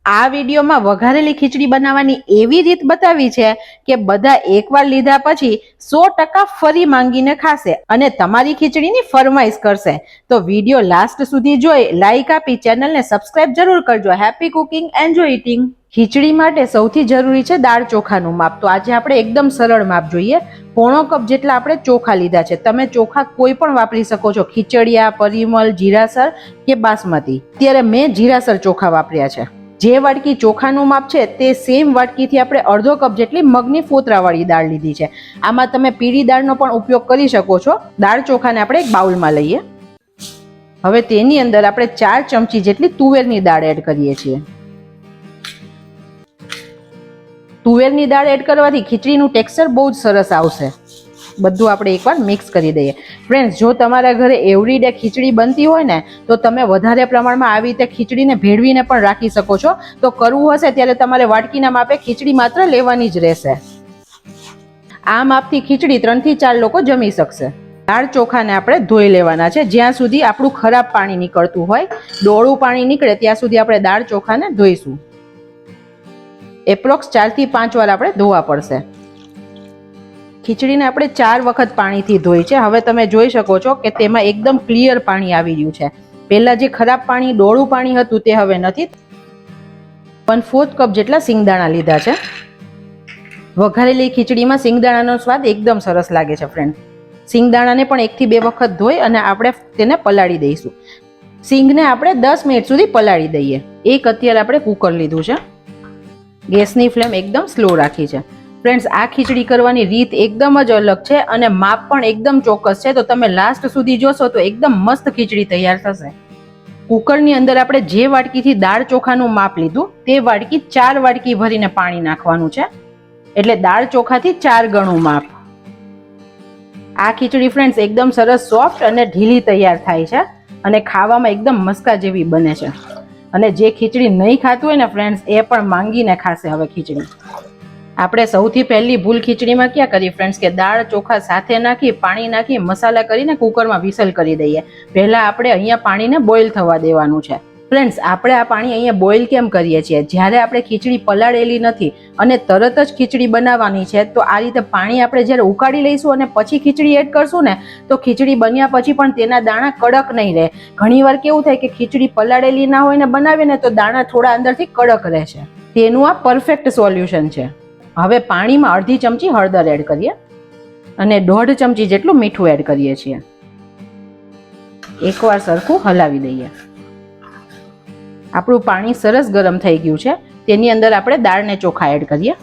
આ વિડીયોમાં વઘારેલી ખીચડી બનાવવાની એવી રીત બતાવી છે કે બધા એકવાર લીધા પછી 100% ફરી માંગીને ખાશે અને તમારી ખીચડીની ફરમાઈશ કરશે. તો વિડીયો લાસ્ટ સુધી જોઈ લાઈક આપી ચેનલને સબસ્ક્રાઇબ જરૂર કરજો. Happy cooking, enjoy eating. Khichdi માટે સૌથી જરૂરી છે દાળ ચોખાનું માપ. તો આજે આપણે એકદમ સરળ માપ જોઈએ. પોણો કપ જેટલા આપણે ચોખા લીધા છે. તમે ચોખા કોઈ પણ વાપરી શકો છો, ખીચડિયા, પરિમલ, જીરાસર કે બાસમતી. અત્યારે મેં જીરાસર ચોખા વાપર્યા છે. જે વાટકી ચોખાનું માપ છે તે સેમ વાટકીથી આપણે અડધો કપ જેટલી મગની ફોતરાવાળી દાળ લીધી છે. આમાં તમે પીળી દાળનો પણ ઉપયોગ કરી શકો છો. દાળ ચોખાને આપણે એક બાઉલમાં લઈએ. હવે તેની અંદર આપણે 4 ચમચી જેટલી તુવેરની દાળ એડ કરીએ છીએ. તુવેરની દાળ એડ કરવાથી ખીચડીનું ટેક્સચર બહુ જ સરસ આવશે. બધું આપણે એકવાર મિક્સ કરી દઈએ. ફ્રેન્ડ્સ, જો તમારા ઘરે એવરીડે ખીચડી બનતી હોય ને તો તમે વધારે પ્રમાણમાં આવી રીતે ખીચડીને ભેળવીને પણ રાખી શકો છો. તો કરવું હશે ત્યારે તમારે વાટકીના માપે ખીચડી માત્ર લેવાની જ રહેશે. આ માપથી ખીચડી 3 થી 4 લોકો જમી શકશે. દાળ ચોખાને આપણે ધોઈ લેવાના છે. જ્યાં સુધી આપણું ખરાબ પાણી નીકળતું હોય, ડોળું પાણી નીકળે ત્યાં સુધી આપણે દાળ ચોખાને ધોઈશું. એપ્રોક્સ 4 થી 5 વાર આપણે ધોવા પડશે. ખીચડીને આપણે 4 વખત પાણીથી ધોઈ છે. હવે તમે જોઈ શકો છો કે તેમાં એકદમ ક્લિયર પાણી આવી રહ્યું છે. પહેલા જે ખરાબ પાણી, ડોળું પાણી હતું તે હવે નથી. 1/4 કપ જેટલા સિંગદાણા લીધા છે. વઘારેલી ખીચડીમાં સિંગદાણાનો સ્વાદ એકદમ સરસ લાગે છે ફ્રેન્ડ. સિંગદાણાને પણ 1 થી 2 વખત ધોઈ અને આપણે તેને પલાળી દઈશું. સિંગને આપણે 10 મિનિટ સુધી પલાળી દઈએ. અત્યારે આપણે કુકર લીધું છે. ગેસની ફ્લેમ એકદમ સ્લો રાખી છે. ફ્રેન્ડ્સ, આ ખીચડી કરવાની રીત એકદમ જ અલગ છે અને માપ પણ એકદમ ચોક્કસ છે. તો તમે લાસ્ટ સુધી જોશો તો એકદમ મસ્ત ખીચડી તૈયાર થશે. કુકરની અંદર આપણે જે વાટકીથી દાળ ચોખાનું માપ લીધું તે વાટકી 4 વાટકી ભરીને પાણી નાખવાનું છે. એટલે દાળ ચોખાથી 4 ગણું માપ. આ ખીચડી ફ્રેન્ડ્સ એકદમ સરસ સોફ્ટ અને ઢીલી તૈયાર થાય છે અને ખાવામાં એકદમ મસ્કા જેવી બને છે. અને જે ખીચડી નહીં ખાતું હોય ને ફ્રેન્ડ્સ, એ પણ માંગીને ખાશે હવે ખીચડી. આપણે સૌથી પહેલી ભૂલ ખીચડીમાં ક્યાં કરી ફ્રેન્ડ્સ, કે દાળ ચોખા સાથે નાખી, પાણી નાખી, મસાલા કરીને કુકરમાં વિસલ કરી દઈએ. પહેલા આપણે અહીંયા પાણીને બોઇલ થવા દેવાનું છે. ફ્રેન્ડ્સ, આપણે આ પાણી અહીંયા બોઇલ કેમ કરીએ છીએ? જ્યારે આપણે ખીચડી પલાળેલી નથી અને તરત જ ખીચડી બનાવવાની છે તો આ રીતે પાણી આપણે જ્યારે ઉકાળી લઈશું અને પછી ખીચડી એડ કરશું ને તો ખીચડી બન્યા પછી પણ તેના દાણા કડક નહીં રહે. ઘણીવાર કેવું થાય કે ખીચડી પલાળેલી ના હોય ને બનાવીએ ને તો દાણા થોડા અંદરથી કડક રહેશે. તેનું આ પરફેક્ટ સોલ્યુશન છે. હવે પાણીમાં અડધી ચમચી હળદર એડ કરીએ અને 1/2 ચમચી જેટલું મીઠું એડ કરીએ છીએ. એકવાર સરખું હલાવી દઈએ. આપણું પાણી સરસ ગરમ થઈ ગયું છે. તેની અંદર આપણે દાળને ચોખા એડ કરીએ.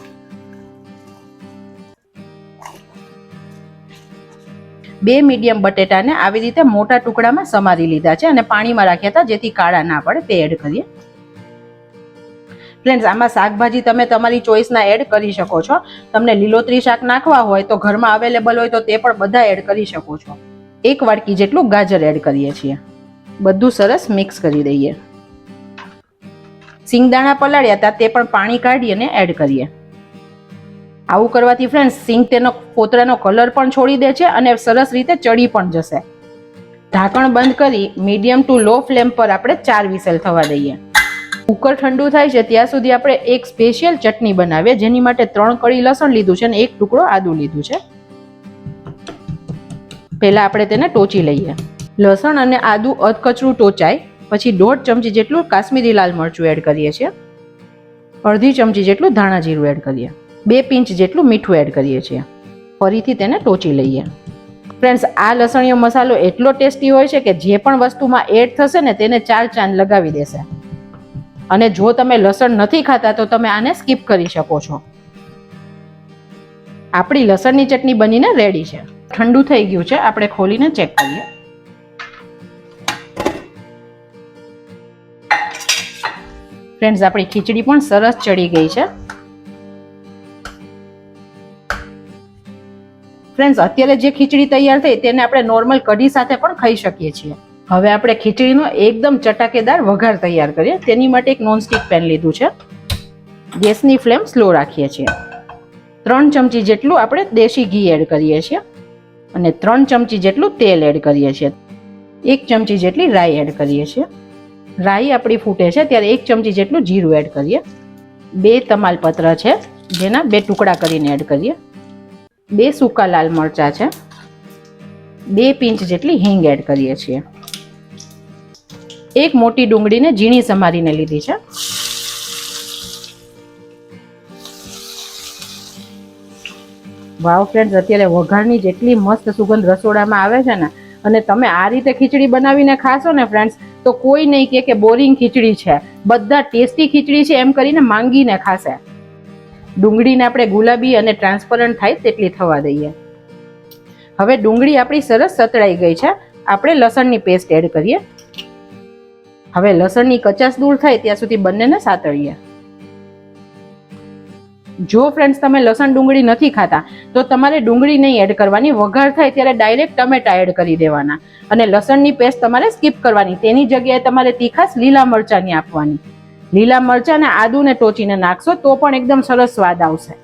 બે મીડિયમ બટેટાને આવી રીતે મોટા ટુકડામાં સમારી લીધા છે અને પાણીમાં રાખ્યા હતા જેથી કાળા ના પડે. તે એડ કરીએ. ફ્રેન્ડ્સ, આમાં શાકભાજી તમે તમારી ચોઈસના એડ કરી શકો છો. તમને લીલોતરી શાક નાખવા હોય તો ઘરમાં અવેલેબલ હોય તો તે પણ બધા એડ કરી શકો છો. 1 વાટકી જેટલું ગાજર એડ કરીએ છીએ. બધું સરસ મિક્સ કરી દઈએ. સિંગદાણા પલાળ્યા હતા તે પણ પાણી કાઢી અને એડ કરીએ. આવું કરવાથી ફ્રેન્ડ્સ સિંગ તેનો ફોતરાનો કલર પણ છોડી દે છે અને સરસ રીતે ચડી પણ જશે. ઢાંકણ બંધ કરી મીડિયમ ટુ લો ફ્લેમ પર આપણે 4 વિસલ થવા દઈએ. કુકર ઠંડુ થાય છે ત્યાં સુધી આપણે એક સ્પેશિયલ ચટણી બનાવીએ. જેની માટે 3 કળી લસણ લીધું છે અને 1 ટુકડો આદુ લીધું છે. પહેલા આપણે તેને ટોચી લઈએ. લસણ અને આદુ અધકચરું ટોચાય પછી 1/2 ચમચી જેટલું કાશ્મીરી લાલ મરચું એડ કરીએ છીએ. અડધી ચમચી જેટલું ધાણા જીરું એડ કરીએ. 2 પિંચ જેટલું મીઠું એડ કરીએ છીએ. ફરીથી તેને ટોચી લઈએ. ફ્રેન્ડ્સ, આ લસણીયો મસાલો એટલો ટેસ્ટી હોય છે કે જે પણ વસ્તુમાં એડ થશે ને તેને 4 ચાંદ લગાવી દેશે. અને જો તમે લસણ નથી ખાતા તો તમે આને સ્કીપ કરી શકો છો. આપણી લસણની ચટણી બનીને રેડી છે. ઠંડુ થઈ ગયું છે. આપણે ખોલીને ચેક કરીએ. ફ્રેન્ડ્સ, આપણી ખીચડી પણ સરસ ચડી ગઈ છે. ફ્રેન્ડ્સ, અત્યારે જે ખીચડી તૈયાર થઈ તેને આપણે નોર્મલ કઢી સાથે પણ ખાઈ શકીએ છીએ. હવે આપણે ખીચડીનો એકદમ ચટાકેદાર વઘાર તૈયાર કરીએ. તેની માટે એક નોનસ્ટિક પેન લીધું છે. ગેસની ફ્લેમ સ્લો રાખીએ છીએ. 3 ચમચી જેટલું આપણે દેશી ઘી એડ કરીએ છીએ અને 3 ચમચી જેટલું તેલ એડ કરીએ છીએ. 1 ચમચી જેટલી રાઈ એડ કરીએ છીએ. રાઈ આપણી ફૂટે છે ત્યારે 1 ચમચી જેટલું જીરું એડ કરીએ. 2 તમાલપત્ર છે જેના 2 ટુકડા કરીને એડ કરીએ. 2 સૂકા લાલ મરચાં છે. 2 પિંચ જેટલી હિંગ એડ કરીએ છીએ. 1 મોટી ડુંગળીને ઝીણી સમારીને લીધી છે. વાવ ફ્રેન્ડ્સ, અત્યારે વઘારની જેટલી મસ્ત સુગંધ રસોડામાં આવે છે ને, અને તમે આ રીતે ખીચડી બનાવીને ખાશો ને ફ્રેન્ડ્સ, તો કોઈ નહીં કે બોરિંગ ખીચડી છે. બધા ટેસ્ટી ખીચડી છે એમ કરીને માંગીને ખાશે. ડુંગળીને આપણે ગુલાબી અને ટ્રાન્સપરન્ટ થાય તેટલી થવા દઈએ. હવે ડુંગળી આપણી સરસ સતળાઈ ગઈ છે. આપણે લસણની પેસ્ટ એડ કરીએ. હવે લસણની કચાશ દૂર થાય ત્યાં સુધી બંનેને સાતળીએ. જો ફ્રેન્ડ્સ તમે લસણ ડુંગળી નથી ખાતા તો તમારે ડુંગળી નહીં એડ કરવાની. વઘાર થાય ત્યારે ડાયરેક્ટ ટમેટા એડ કરી દેવાના અને લસણની પેસ્ટ તમારે સ્કીપ કરવાની. તેની જગ્યાએ તમારે તીખાશ લીલા મરચાંની આપવાની. લીલા મરચાં ને આદુને ટોચીને નાખશો તો પણ એકદમ સરસ સ્વાદ આવશે.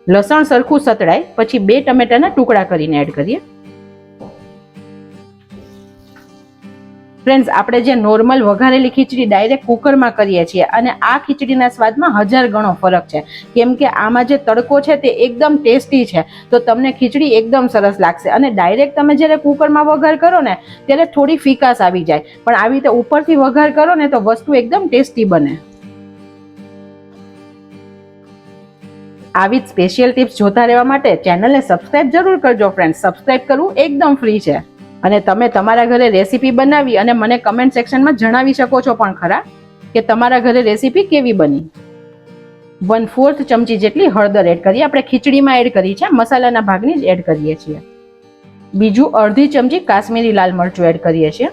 લસણ સરખું સતળાય પછી 2 ટમેટાના ટુકડા કરીને એડ કરીએ. ફ્રેન્ડ્સ, આપણે જે નોર્મલ વઘારેલી ખીચડી ડાયરેક્ટ કુકરમાં કરીએ છીએ અને આ ખીચડીના સ્વાદમાં 1000 ગણો ફરક છે. કેમ કે આમાં જે તડકો છે તે એકદમ ટેસ્ટી છે, તો તમને ખીચડી એકદમ સરસ લાગશે. અને ડાયરેક્ટ તમે જ્યારે કુકરમાં વઘાર કરો ને ત્યારે થોડી ફિકાસ આવી જાય, પણ આવી રીતે ઉપરથી વઘાર કરો ને તો વસ્તુ એકદમ ટેસ્ટી બને. આવી જ સ્પેશિયલ ટિપ્સ જોતા રહેવા માટે ચેનલને સબસ્ક્રાઇબ જરૂર કરજો ફ્રેન્ડ્સ. સબસ્ક્રાઇબ કરવું એકદમ ફ્રી છે. અને તમે તમારા ઘરે રેસીપી બનાવી અને મને કમેન્ટ સેક્શનમાં જણાવી શકો છો પણ ખરા કે તમારા ઘરે રેસીપી કેવી બની. 1/4 ચમચી જેટલી હળદર એડ કરીએ. આપણે ખીચડીમાં એડ કરી છે, મસાલાના ભાગની જ એડ કરીએ છીએ. બીજું અડધી ચમચી કાશ્મીરી લાલ મરચું એડ કરીએ છીએ.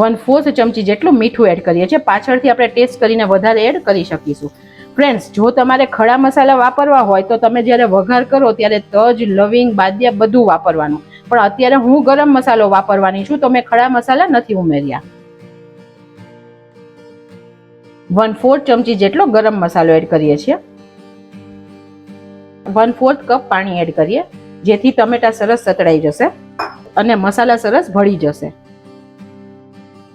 1/4 ચમચી જેટલું મીઠું એડ કરીએ છીએ. પાછળથી આપણે ટેસ્ટ કરીને વધારે એડ કરી શકીશું. ફ્રેન્ડ્સ, જો તમારે ખડા મસાલા વાપરવા હોય તો તમે જ્યારે વઘાર કરો ત્યારે તજ, લવિંગ, બાદિયા બધું વાપરવાનું. પણ અત્યારે હું ગરમ મસાલો વાપરવાની છું તો મેં ખડા મસાલા નથી ઉમેર્યા. 1/4 ચમચી જેટલો ગરમ મસાલો એડ કરીએ છીએ. 1/4 કપ પાણી એડ કરીએ જેથી ટમેટા સરસ સતળાઈ જશે અને મસાલા સરસ ભળી જશે.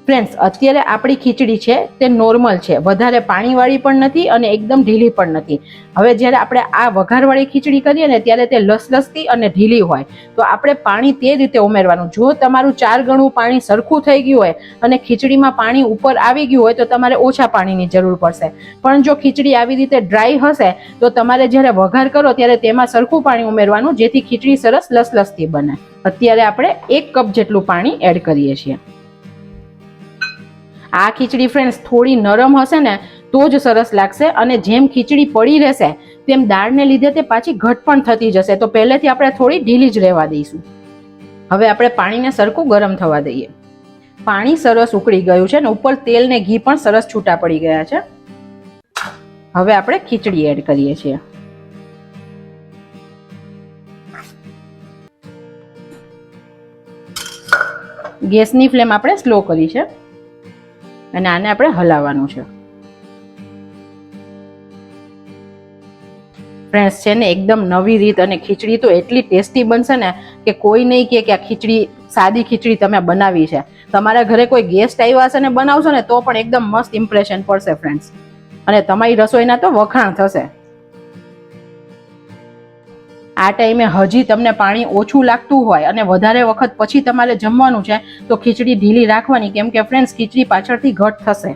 ફ્રેન્ડ્સ, અત્યારે આપણી ખીચડી છે તે નોર્મલ છે, વધારે પાણીવાળી પણ નથી અને એકદમ ઢીલી પણ નથી. હવે જ્યારે આપણે આ વઘારવાળી ખીચડી કરીએ ને ત્યારે તે લસલસતી અને ઢીલી હોય, તો આપણે પાણી તે રીતે ઉમેરવાનું. જો તમારું 4 ગણું પાણી સરખું થઈ ગયું હોય અને ખીચડીમાં પાણી ઉપર આવી ગયું હોય તો તમારે ઓછા પાણીની જરૂર પડશે. પણ જો ખીચડી આવી રીતે ડ્રાય હશે તો તમારે જ્યારે વઘાર કરો ત્યારે તેમાં સરખું પાણી ઉમેરવાનું જેથી ખીચડી સરસ લસલસતી બને. અત્યારે આપણે 1 કપ જેટલું પાણી એડ કરીએ છીએ. આ ખીચડી ફ્રેન્ડ્સ થોડી નરમ હશે ને તો જ સરસ લાગશે, અને જેમ ખીચડી પડી રહેશે તેમ દાળને લીધે તે પાછી ઘટ પણ થતી જશે. તો પહેલેથી આપણે થોડી ઢીલી જ રહેવા દઈશું. હવે આપણે પાણીને સરખું ગરમ થવા દઈએ. પાણી સરસ ઉકળી ગયું છે ને ઉપર તેલ ને ઘી પણ સરસ છૂટા પડી ગયા છે. હવે આપણે ખીચડી એડ કરીએ છીએ. ગેસની ફ્લેમ આપણે સ્લો કરી છે અને આને આપણે હલાવવાનું છે. ફ્રેન્ડ્સ, છે ને એકદમ નવી રીત, અને ખીચડી તો એટલી ટેસ્ટી બનશે ને કે કોઈ નહીં કે આ ખીચડી સાદી ખીચડી તમે બનાવી છે. તમારા ઘરે કોઈ ગેસ્ટ આવ્યા હશે ને બનાવશો ને તો પણ એકદમ મસ્ત ઇમ્પ્રેશન પડશે ફ્રેન્ડ્સ, અને તમારી રસોઈના તો વખાણ થશે. આ ટાઈમે હજી તમને પાણી ઓછું લાગતું હોય અને વધારે વખત પછી તમારે જમવાનું છે તો ખીચડી ઢીલી રાખવાની, કેમ કે ફ્રેન્ડ્સ ખીચડી પાછળથી ઘટ થશે.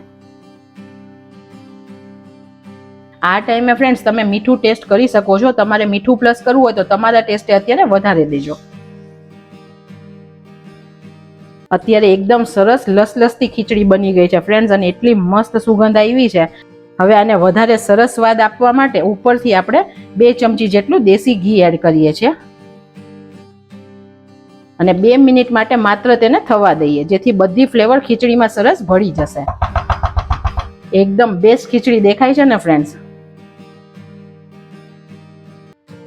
આ ટાઈમે ફ્રેન્ડ્સ તમે મીઠું ટેસ્ટ કરી શકો છો. તમારે મીઠું પ્લસ કરવું હોય તો તમારા ટેસ્ટે અત્યારે વધારે દેજો. અત્યારે એકદમ સરસ લસલસતી ખીચડી બની ગઈ છે ફ્રેન્ડ્સ, અને એટલી મસ્ત સુગંધ આવી છે. હવે આને વધારે સરસ સ્વાદ આપવા માટે ઉપરથી આપણે 2 ચમચી જેટલું દેશી ઘી એડ કરીએ છીએ અને 2 મિનિટ માટે માત્ર તેને થવા દઈએ જેથી બધી ફ્લેવર ખીચડીમાં સરસ ભળી જશે. એકદમ બેસ્ટ ખીચડી દેખાય છે ને ફ્રેન્ડ્સ.